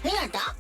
해야다.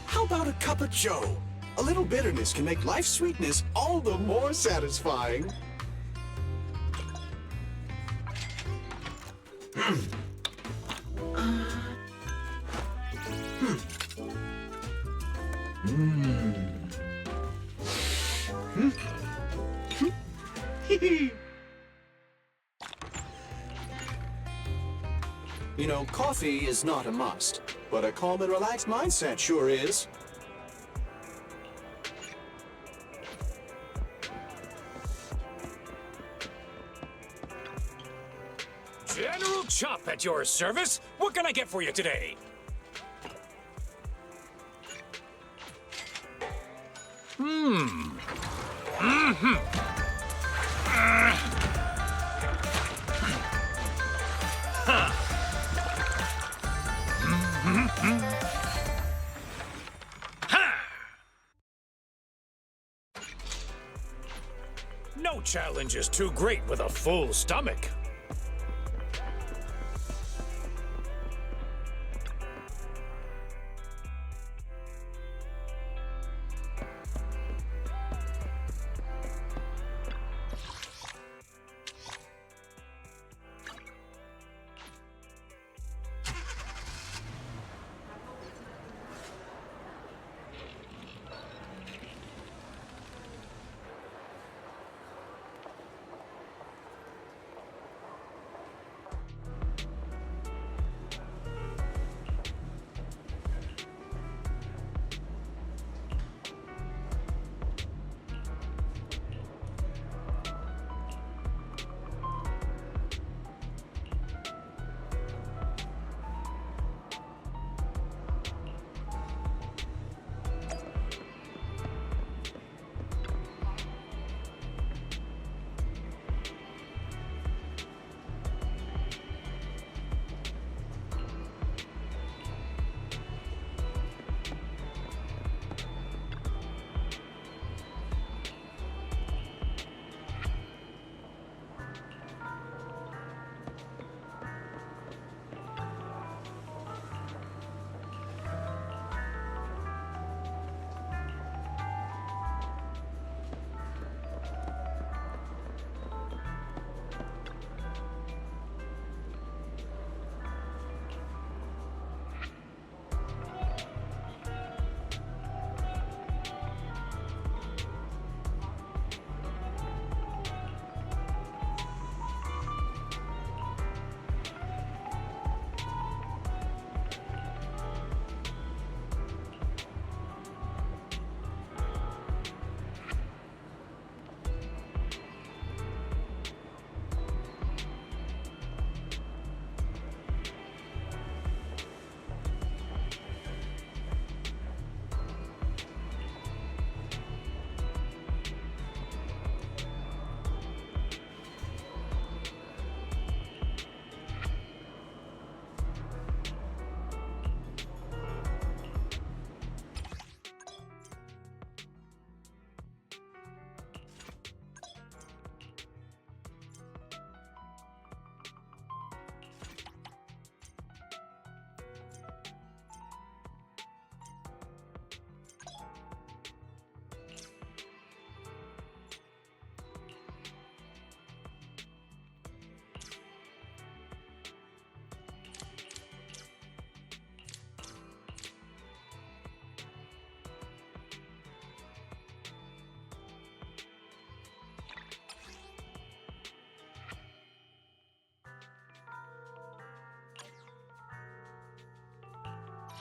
How about a cup of joe? A little bitterness can make life's sweetness all the more satisfying. You know, coffee is not a must, but a calm and relaxed mindset sure is. General Chop at your service. What can I get for you today? No challenge is too great with a full stomach.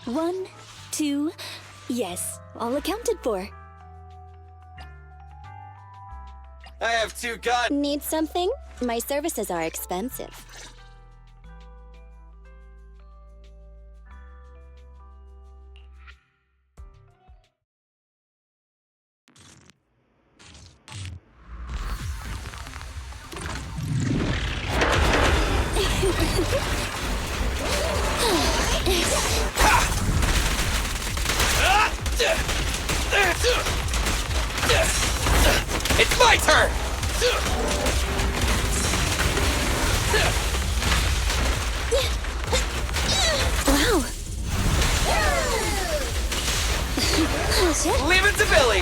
1, 2, yes, all accounted for. I have 2 guns. Need something? My services are expensive. It's my turn! Wow! Leave it to Billy!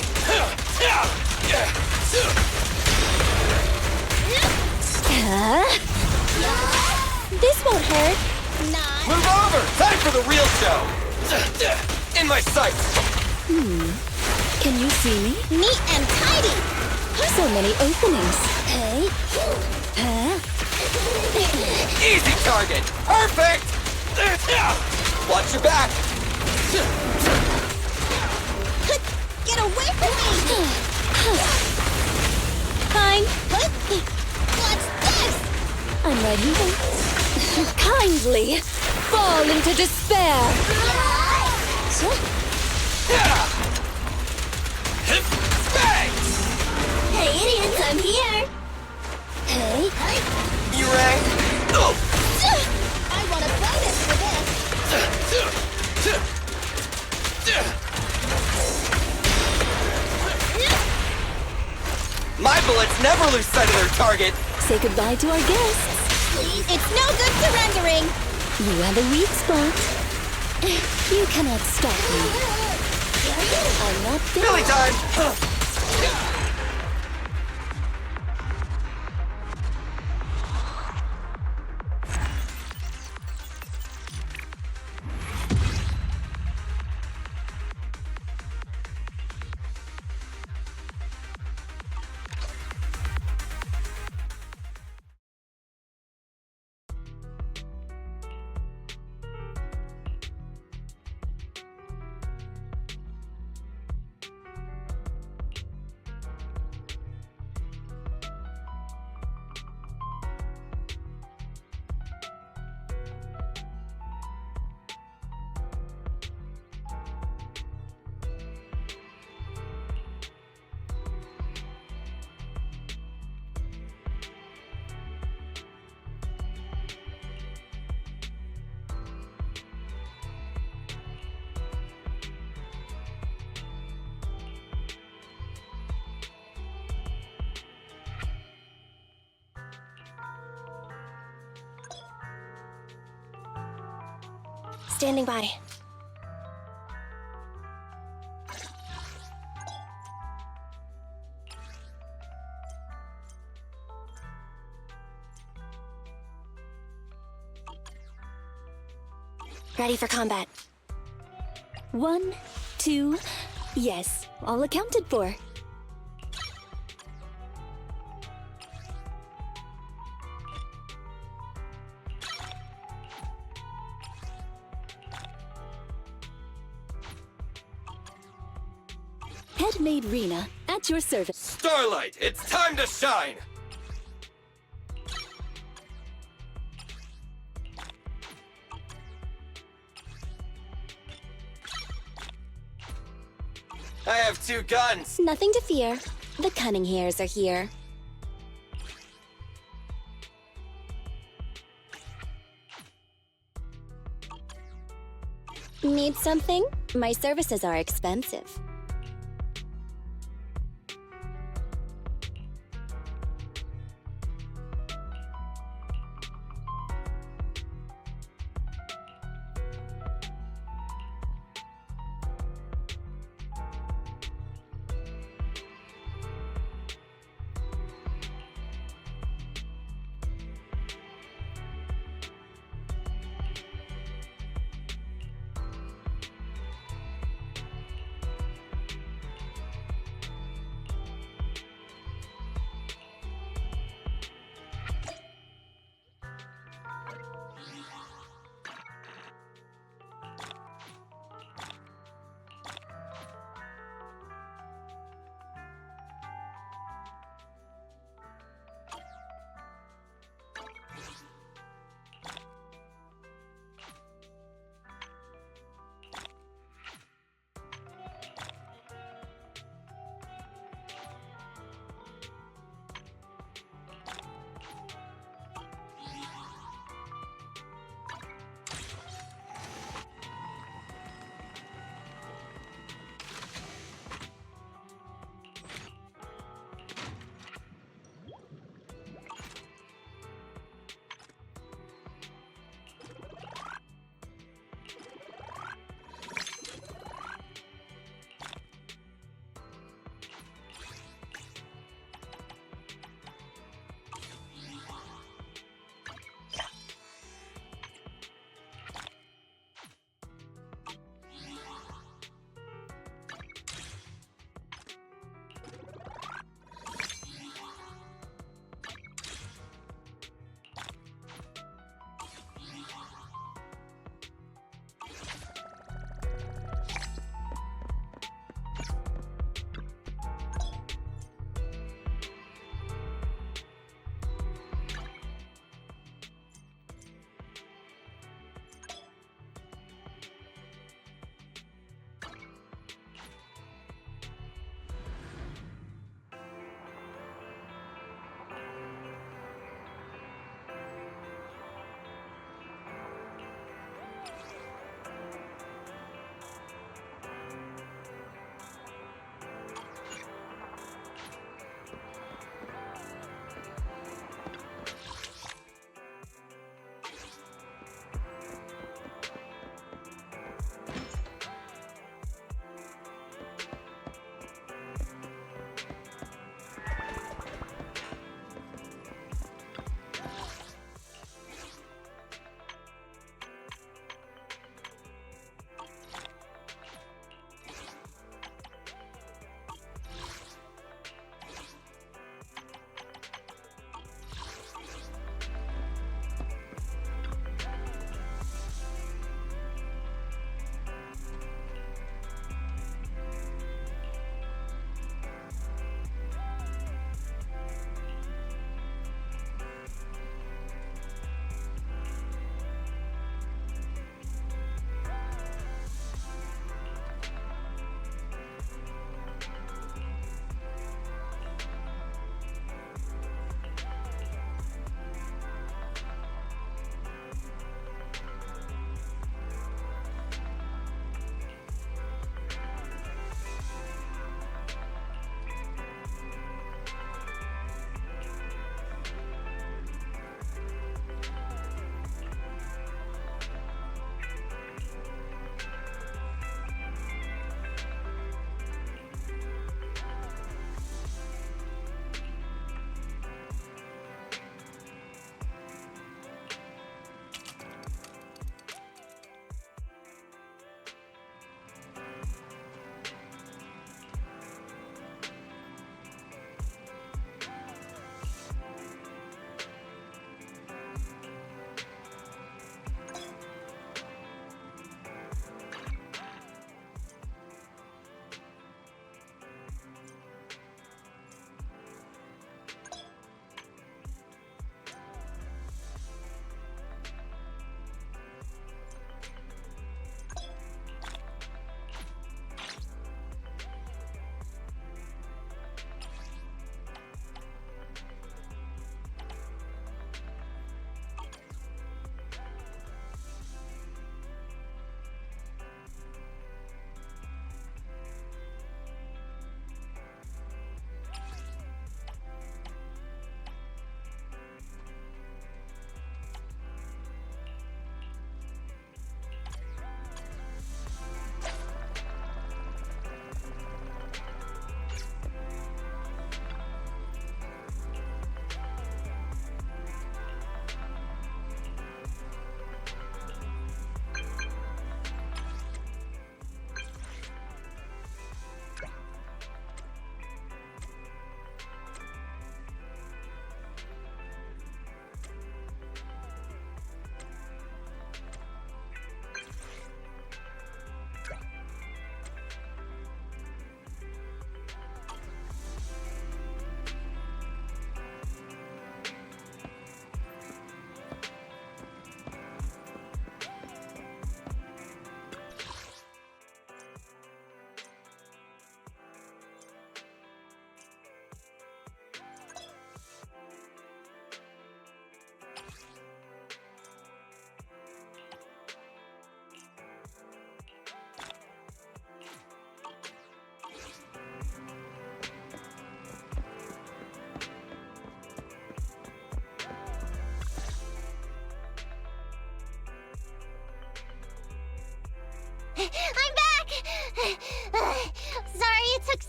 This won't hurt. Move over! Time for the real show! In my sights! Can you see me? Neat and tidy! So many openings. Hey? Easy target! Perfect! Watch your back! Get away from me! Fine. What's this? I'm ready. Kindly fall into despair. Thanks! Hey, idiots, I'm here! Hey? You rang? Oh! I want a bonus for this! My bullets never lose sight of their target! Say goodbye to our guests. Please, it's no good surrendering! You have a weak spot. You cannot stop me. I'm not Billy finished. time! Standing by. Ready for combat. 1, 2, yes, all accounted for. Head-made Rena, at your service. Starlight, it's time to shine! I have 2 guns! Nothing to fear. The cunning hairs are here. Need something? My services are expensive.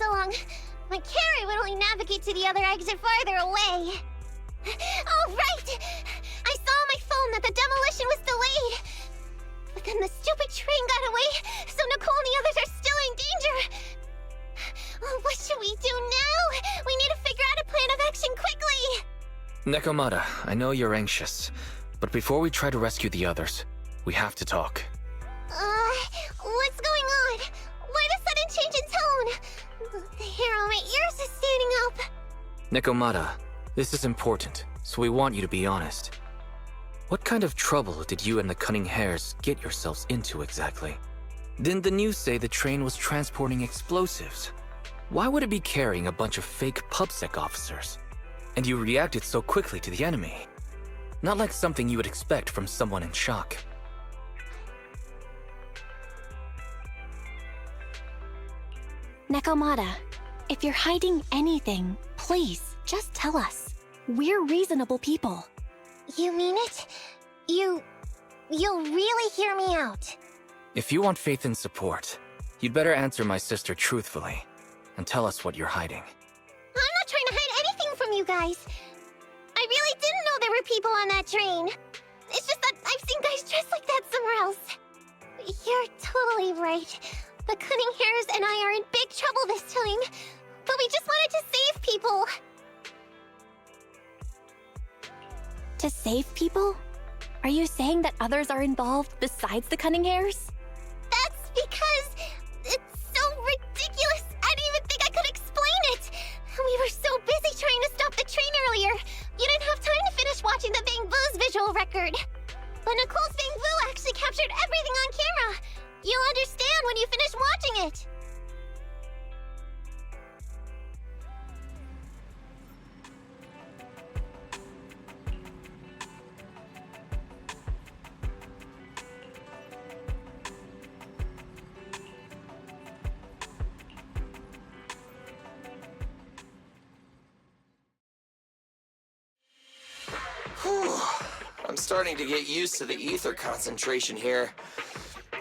so long, my carrot would only navigate to the other exit farther away. Oh, right! I saw on my phone that the demolition was delayed. But then the stupid train got away, so Nicole and the others are still in danger. Oh, what should we do now? We need to figure out a plan of action quickly! Nekomata, I know you're anxious, but before we try to rescue the others, we have to talk. What's going on? Why the sudden change in tone? The hair on my ears is standing up. Nekomata, this is important, so we want you to be honest. What kind of trouble did you and the Cunning Hares get yourselves into exactly? Didn't the news say the train was transporting explosives? Why would it be carrying a bunch of fake PubSec officers? And you reacted so quickly to the enemy. Not like something you would expect from someone in shock. Nekomata, if you're hiding anything, please, just tell us. We're reasonable people. You mean it? You'll really hear me out. If you want faith and support, you'd better answer my sister truthfully, and tell us what you're hiding. I'm not trying to hide anything from you guys. I really didn't know there were people on that train. It's just that I've seen guys dressed like that somewhere else. You're totally right. The Cunning Hares and I are in big trouble this time. But we just wanted to save people. To save people? Are you saying that others are involved besides the Cunning Hares? That's because it's so ridiculous. I didn't even think I could explain it. We were so busy trying to stop the train earlier. You didn't have time to finish watching the Bang Boo's visual record. But Nicole's Bang Boo actually captured everything on camera. You'll understand when you finish watching it. I'm starting to get used to the ether concentration here.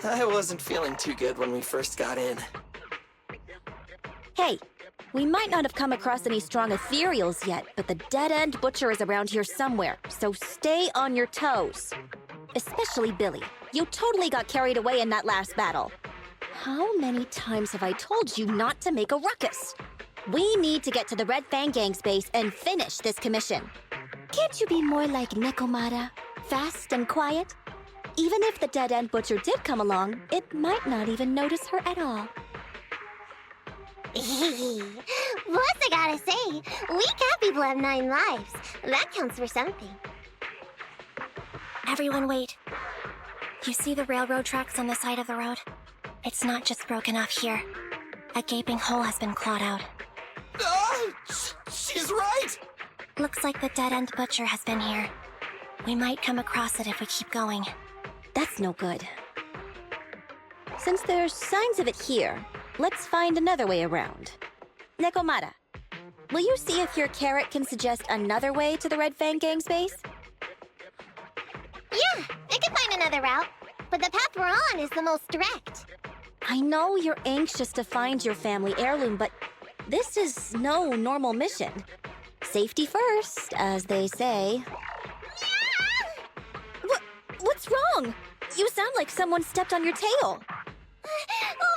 I wasn't feeling too good when we first got in. Hey, we might not have come across any strong ethereals yet, but the dead-end butcher is around here somewhere, so stay on your toes. Especially Billy. You totally got carried away in that last battle. How many times have I told you not to make a ruckus? We need to get to the Red Fang Gang's base and finish this commission. Can't you be more like Nekomata? Fast and quiet? Even if the dead-end butcher did come along, it might not even notice her at all. Plus, I gotta say, we cat people have 9 lives. That counts for something. Everyone wait. You see the railroad tracks on the side of the road? It's not just broken off here. A gaping hole has been clawed out. She's right! Looks like the dead-end butcher has been here. We might come across it if we keep going. That's no good. Since there's signs of it here, let's find another way around. Nekomata, will you see if your carrot can suggest another way to the Red Fang Gang's base? Yeah, I can find another route, but the path we're on is the most direct. I know you're anxious to find your family heirloom, but this is no normal mission. Safety first, as they say. What's wrong? You sound like someone stepped on your tail. Over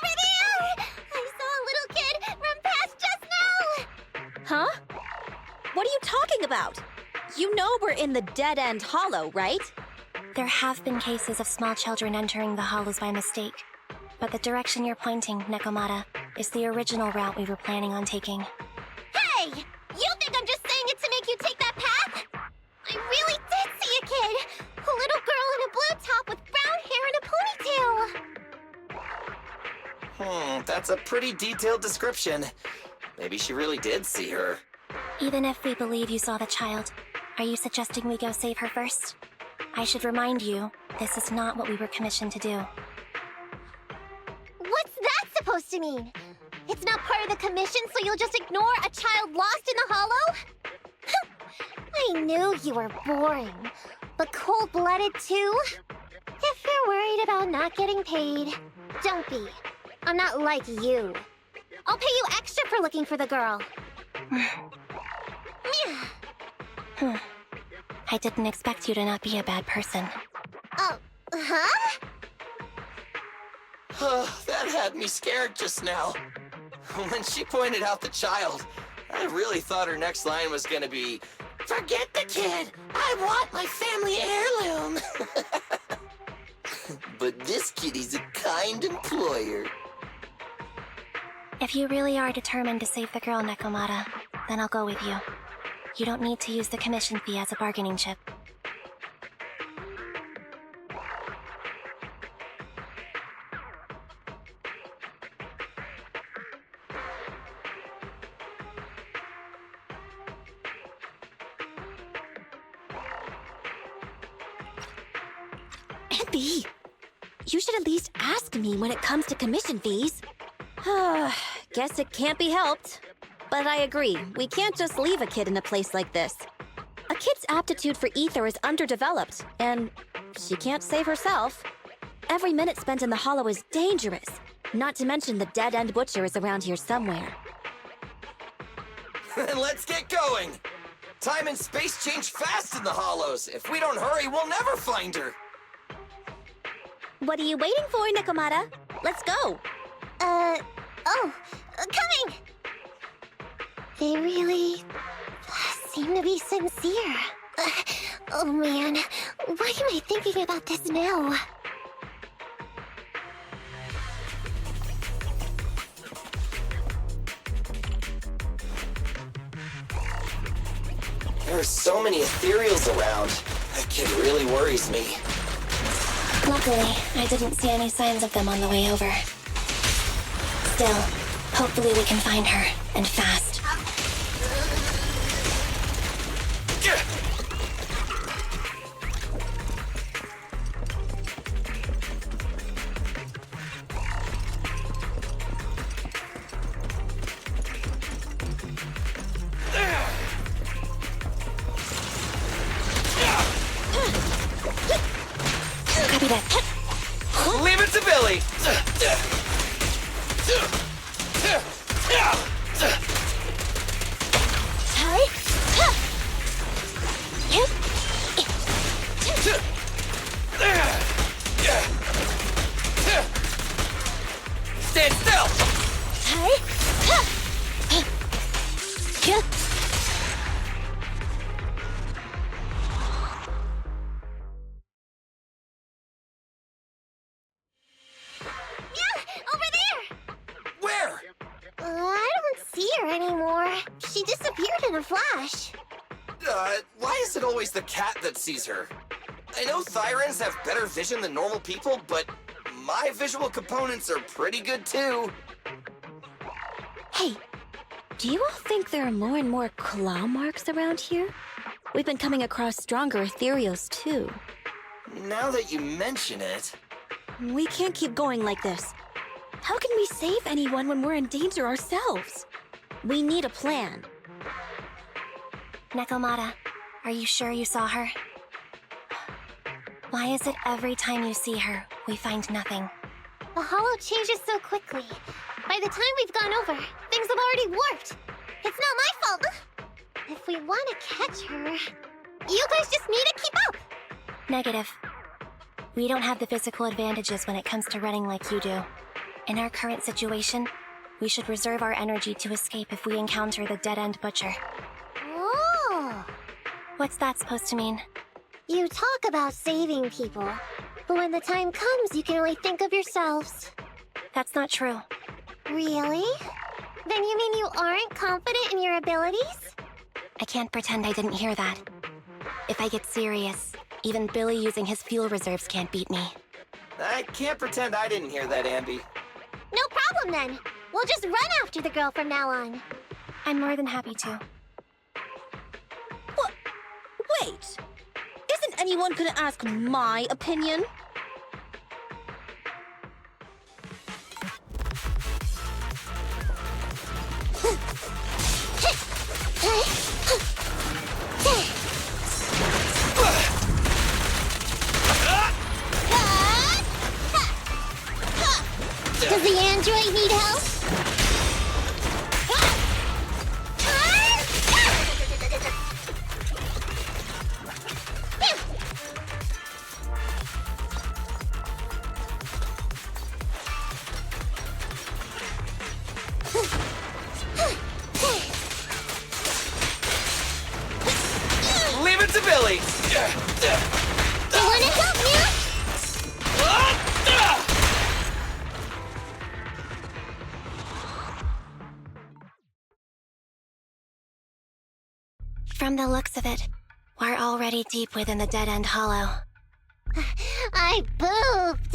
there! I saw a little kid run past just now! Huh? What are you talking about? You know we're in the dead-end hollow, right? There have been cases of small children entering the hollows by mistake. But the direction you're pointing, Nekomata, is the original route we were planning on taking. Hey! You think I'm just saying it to make you take that path? I really did see a kid! A little girl in a blue top with brown hair and a ponytail! That's a pretty detailed description. Maybe she really did see her. Even if we believe you saw the child, are you suggesting we go save her first? I should remind you, this is not what we were commissioned to do. What's that supposed to mean? It's not part of the commission, so you'll just ignore a child lost in the hollow? I knew you were boring, but cold-blooded too? If you're worried about not getting paid, don't be. I'm not like you. I'll pay you extra for looking for the girl. I didn't expect you to not be a bad person. Oh, huh? That had me scared just now. When she pointed out the child, I really thought her next line was gonna be, "Forget the kid! I want my family heirloom!" But this kitty's a kind employer. If you really are determined to save the girl, Nekomata, then I'll go with you. You don't need to use the commission fee as a bargaining chip. Abby, you should at least ask me when it comes to commission fees. Guess it can't be helped. But I agree, we can't just leave a kid in a place like this. A kid's aptitude for ether is underdeveloped, and she can't save herself. Every minute spent in the hollow is dangerous, not to mention the dead-end butcher is around here somewhere. Then let's get going! Time and space change fast in the hollows. If we don't hurry, we'll never find her. What are you waiting for, Nekomata? Let's go! Coming! They really seem to be sincere. Oh man, why am I thinking about this now? There are so many ethereals around. That kid really worries me. Luckily, I didn't see any signs of them on the way over. Still, hopefully we can find her, and fast. Copy that. Leave it to Billy! Stand still! Over there! Where? I don't see her anymore. She disappeared in a flash. Why is it always the cat that sees her? I know Thyrans have better vision than normal people, but my visual components are pretty good too. Hey, do you all think there are more and more claw marks around here? We've been coming across stronger ethereals too. Now that you mention it... We can't keep going like this. How can we save anyone when we're in danger ourselves? We need a plan. Nekomata, are you sure you saw her? Why is it every time you see her, we find nothing? The hollow changes so quickly. By the time we've gone over, things have already warped. It's not my fault. If we want to catch her, you guys just need to keep up. Negative. We don't have the physical advantages when it comes to running like you do. In our current situation, we should reserve our energy to escape if we encounter the dead-end butcher. Oh! What's that supposed to mean? You talk about saving people, but when the time comes, you can only think of yourselves. That's not true. Really? Then you mean you aren't confident in your abilities? I can't pretend I didn't hear that. If I get serious, even Billy using his fuel reserves can't beat me. I can't pretend I didn't hear that, Ambi. No problem then. We'll just run after the girl from now on. I'm more than happy to. What? Wait! Isn't anyone gonna ask my opinion? Does the android need help? Leave it to Billy! You wanna help me? From the looks of it, we're already deep within the dead-end hollow. I pooped.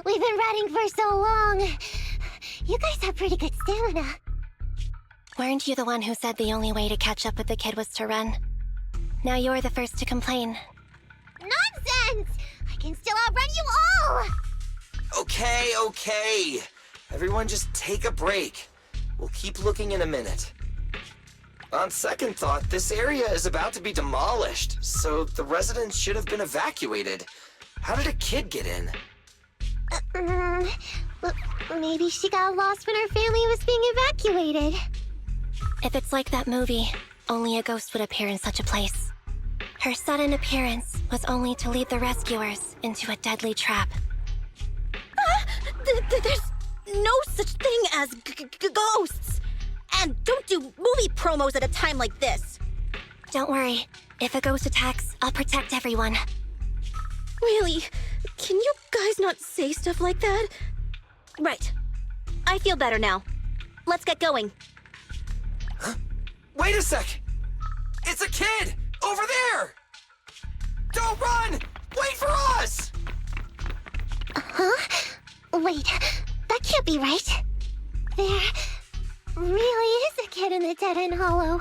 We've been running for so long. You guys have pretty good stamina. Weren't you the one who said the only way to catch up with the kid was to run? Now you're the first to complain. Nonsense! I can still outrun you all! Okay. Everyone just take a break. We'll keep looking in a minute. On second thought, this area is about to be demolished, so the residents should have been evacuated. How did a kid get in? Maybe she got lost when her family was being evacuated. If it's like that movie, only a ghost would appear in such a place. Her sudden appearance was only to lead the rescuers into a deadly trap. There's no such thing as ghosts! And don't do movie promos at a time like this! Don't worry. If a ghost attacks, I'll protect everyone. Really? Can you guys not say stuff like that? Right. I feel better now. Let's get going. Wait a sec! It's a kid! Over there! Don't run! Wait for us! Huh? Wait, that can't be right. There really is a kid in the dead-end hollow.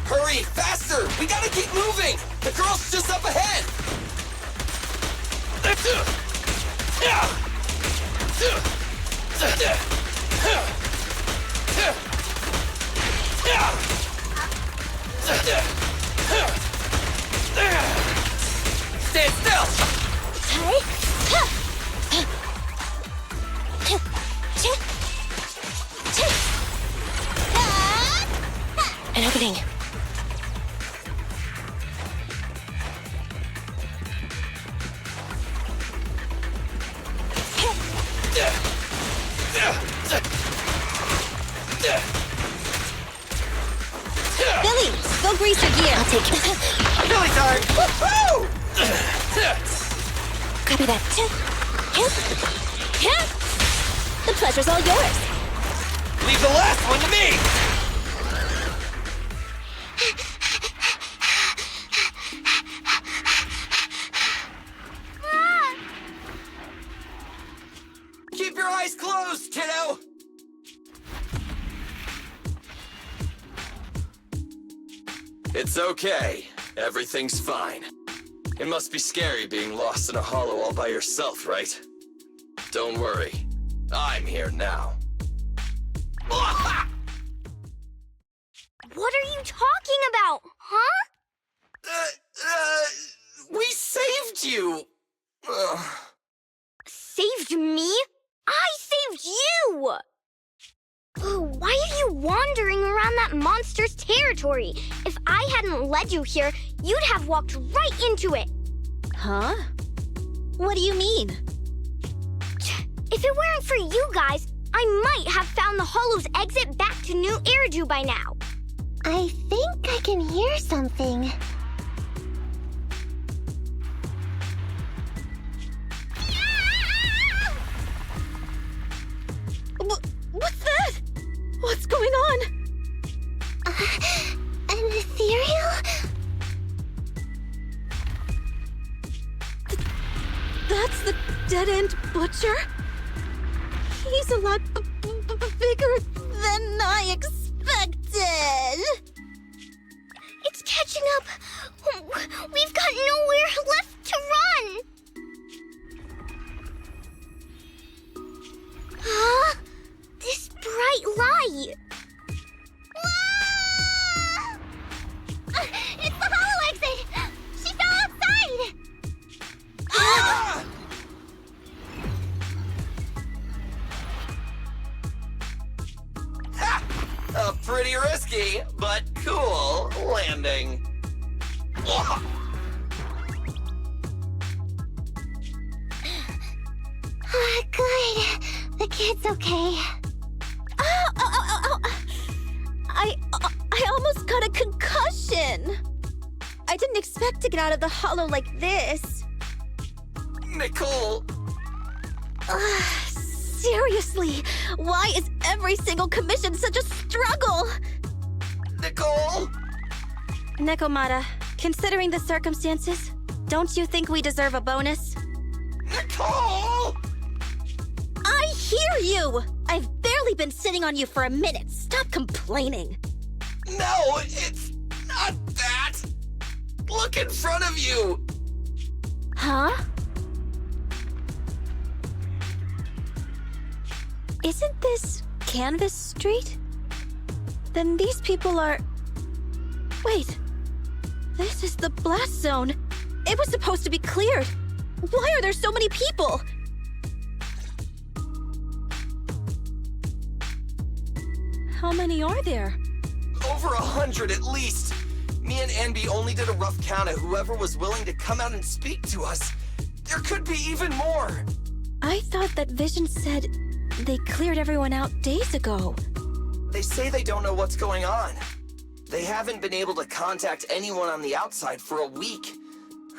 Hurry, faster! We gotta keep moving! The girl's just up ahead! Stand still! An opening. Billy, go grease your gear. I'll take it. Billy time! Woo-hoo! Copy that. The pleasure's all yours. Leave the last one to me! Keep your eyes closed, kiddo! It's okay. Everything's fine. It must be scary being lost in a hollow all by yourself, right? Don't worry. I'm here now. What are you talking about, huh? We saved you! Saved me? I saved you! Why are you wandering around that monster's territory? If I hadn't led you here, you'd have walked right into it. Huh? What do you mean? If it weren't for you guys, I might have found the hollow's exit back to New Eridu by now. I think I can hear something. What's that? What's going on? An ethereal? That's the dead-end butcher? He's a lot bigger than I expected. It's catching up. We've got nowhere left to run. Huh? This bright light. Ah! It's the hollow exit. She fell outside. Ah! Ha! A pretty risky, but cool landing. It's okay. Ow, ow, ow, ow, ow. I almost got a concussion. I didn't expect to get out of the hollow like this. Nicole! Seriously, why is every single commission such a struggle? Nicole! Nekomata, considering the circumstances, don't you think we deserve a bonus? Nicole! I hear you! I've barely been sitting on you for a minute. Stop complaining. No, it's not that! Look in front of you! Huh? Isn't this Canvas Street? Then these people are... Wait. This is the blast zone. It was supposed to be cleared. Why are there so many people? How many are there? Over 100 at least. Me and Anby only did a rough count of whoever was willing to come out and speak to us. There could be even more. I thought that Vision said they cleared everyone out days ago. They say they don't know what's going on. They haven't been able to contact anyone on the outside for a week.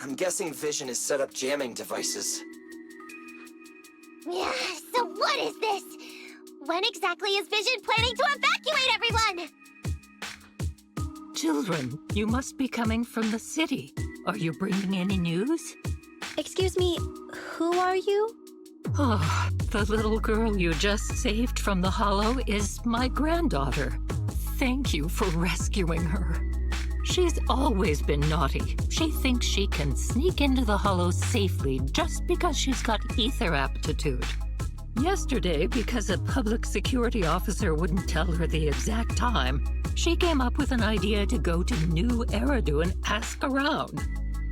I'm guessing Vision has set up jamming devices. Yeah, so what is this? When exactly is Vision planning to evacuate everyone? Children, you must be coming from the city. Are you bringing any news? Excuse me, who are you? Oh, the little girl you just saved from the hollow is my granddaughter. Thank you for rescuing her. She's always been naughty. She thinks she can sneak into the hollow safely just because she's got ether aptitude. Yesterday, because a public security officer wouldn't tell her the exact time, she came up with an idea to go to New Eridu and ask around.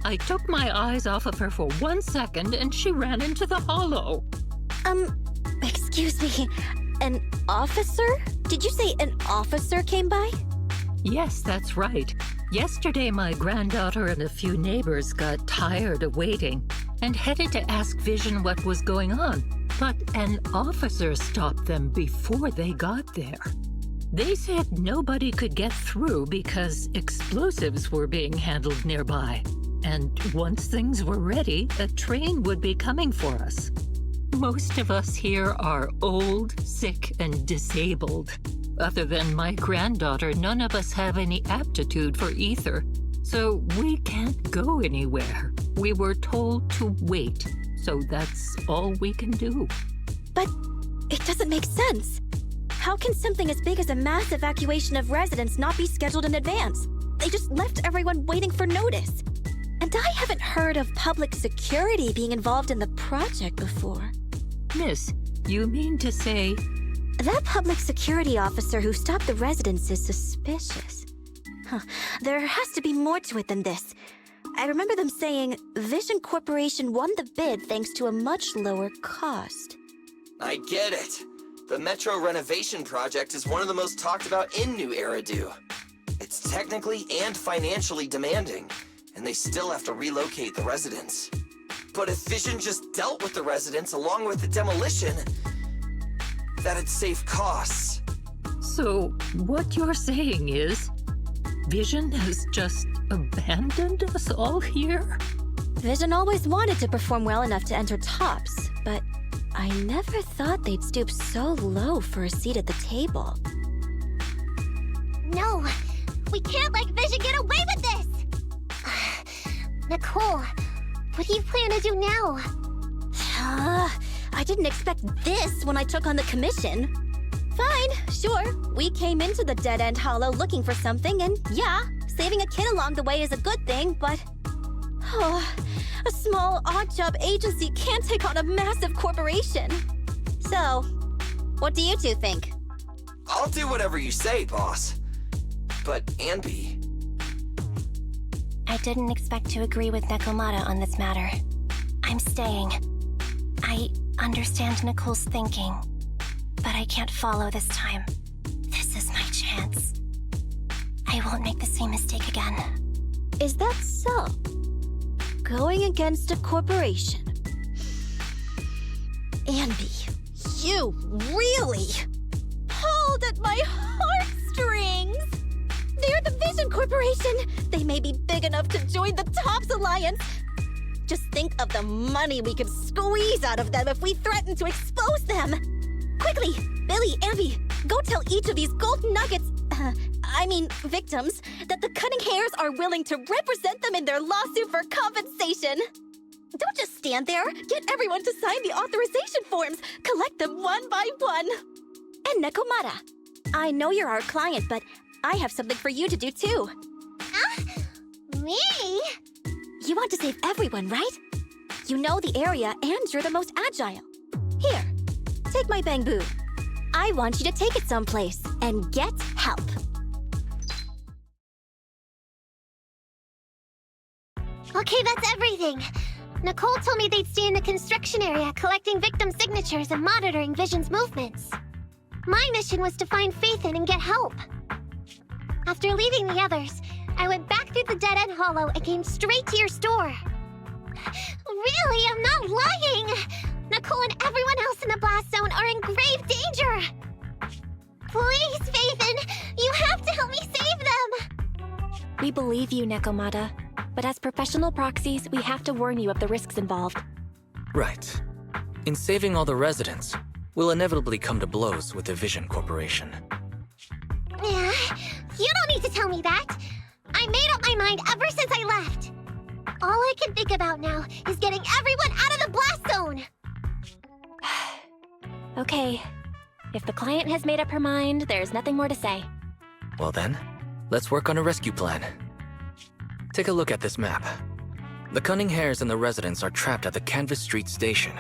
I took my eyes off of her for 1 second and she ran into the hollow. Excuse me, an officer? Did you say an officer came by? Yes, that's right. Yesterday, my granddaughter and a few neighbors got tired of waiting and headed to ask Vision what was going on. But an officer stopped them before they got there. They said nobody could get through because explosives were being handled nearby. And once things were ready, a train would be coming for us. Most of us here are old, sick, and disabled. Other than my granddaughter, none of us have any aptitude for ether. So we can't go anywhere. We were told to wait. So that's all we can do. But it doesn't make sense. How can something as big as a mass evacuation of residents not be scheduled in advance? They just left everyone waiting for notice. And I haven't heard of public security being involved in the project before. Miss, you mean to say... That public security officer who stopped the residents is suspicious. There has to be more to it than this. I remember them saying Vision Corporation won the bid thanks to a much lower cost. I get it. The Metro renovation project is one of the most talked about in New Eridu. It's technically and financially demanding, and they still have to relocate the residents. But if Vision just dealt with the residents along with the demolition, that'd save costs. So, what you're saying is, Vision has just abandoned us all here? Vision always wanted to perform well enough to enter tops, but I never thought they'd stoop so low for a seat at the table. No, we can't let Vision get away with this! Nicole, what do you plan to do now? I didn't expect this when I took on the commission. Fine, sure. We came into the dead-end hollow looking for something, and yeah, saving a kid along the way is a good thing, but... a small odd-job agency can't take on a massive corporation. So, what do you two think? I'll do whatever you say, boss. But Anby... I didn't expect to agree with Nekomata on this matter. I'm staying. I understand Nicole's thinking, but I can't follow this time. This is my chance. I won't make the same mistake again. Is that so? Going against a corporation. Anby, You really pulled at my heartstrings. They're the Vision Corporation. They may be big enough to join the Tops Alliance. Just think of the money we could squeeze out of them if we threaten to expose them. Quickly, Billy, Ambi, go tell each of these gold nuggets, victims, that the Cunning Hairs are willing to represent them in their lawsuit for compensation. Don't just stand there. Get everyone to sign the authorization forms. Collect them one by one. And Nekomata, I know you're our client, but I have something for you to do too. Me? You want to save everyone, right? You know the area and you're the most agile. Here, take my bamboo. I want you to take it someplace and get help. Okay, that's everything. Nicole told me they'd stay in the construction area collecting victim signatures and monitoring Vision's movements. My mission was to find Faithin and get help. After leaving the others, I went back through the dead-end hollow and came straight to your store. Really, I'm not lying! Nicole and everyone else in the blast zone are in grave danger! Please, Faithin, you have to help me save them! We believe you, Nekomata. But as professional proxies, we have to warn you of the risks involved. Right. In saving all the residents, we'll inevitably come to blows with the Vision Corporation. Yeah, you don't need to tell me that. I made up my mind ever since I left. All I can think about now is getting everyone out of the blast zone. Okay. If the client has made up her mind, there's nothing more to say. Well then, let's work on a rescue plan. Take a look at this map. The Cunning Hairs and the residents are trapped at the Canvas Street station,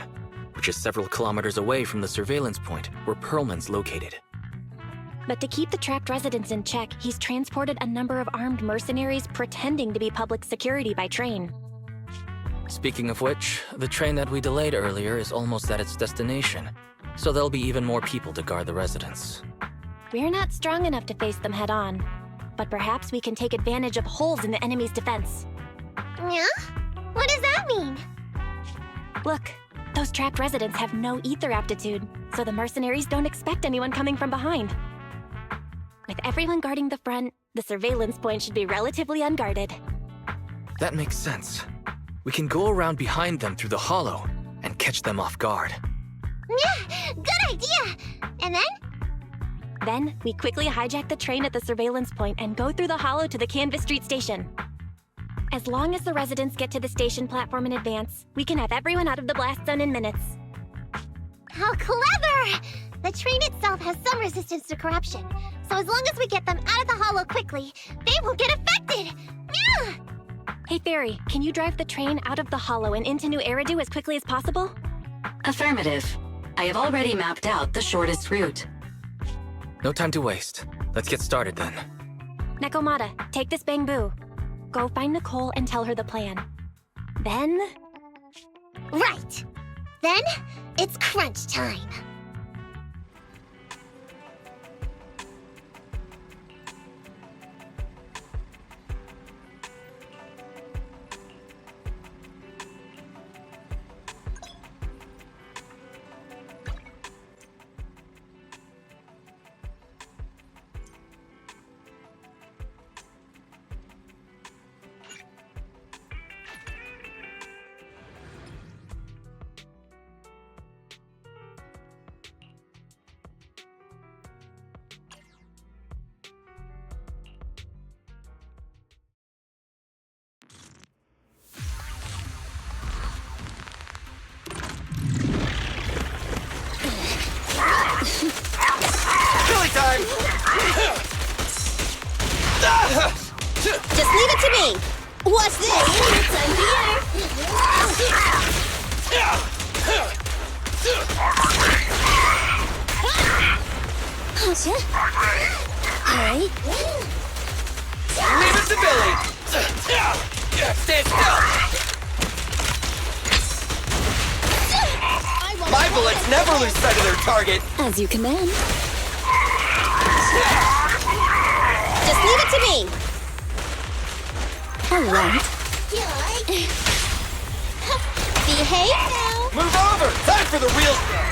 which is several kilometers away from the surveillance point where Perlman's located. But to keep the trapped residents in check, he's transported a number of armed mercenaries pretending to be public security by train. Speaking of which, the train that we delayed earlier is almost at its destination, so there'll be even more people to guard the residents. We're not strong enough to face them head-on, but perhaps we can take advantage of holes in the enemy's defense. Yeah? What does that mean? Look, those trapped residents have no ether aptitude, so the mercenaries don't expect anyone coming from behind. With everyone guarding the front, the surveillance point should be relatively unguarded. That makes sense. We can go around behind them through the hollow and catch them off guard. Yeah, good idea! And then? Then, we quickly hijack the train at the surveillance point and go through the hollow to the Canvas Street station. As long as the residents get to the station platform in advance, we can have everyone out of the blast zone in minutes. How clever! The train itself has some resistance to corruption, so as long as we get them out of the hollow quickly, they won't get affected! Yeah! Hey Fairy, can you drive the train out of the hollow and into New Eridu as quickly as possible? Affirmative. I have already mapped out the shortest route. No time to waste. Let's get started then. Nekomata, take this bamboo. Go find Nicole and tell her the plan. Then... Right! Then, it's crunch time. Time! Just leave it to me! What's this? It's time here! Alright. Leave it to Billy! Stand still! My bullets never lose sight of their target! As you command. Just leave it to me! Alright. Behave now! Move over! Time for the real stuff!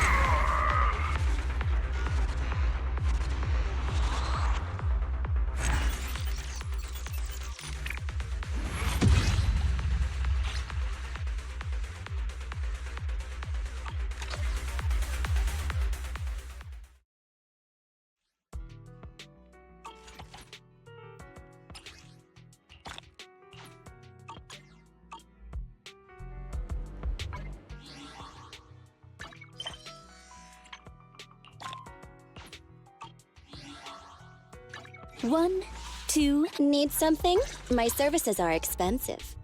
1, 2. Need something? My services are expensive.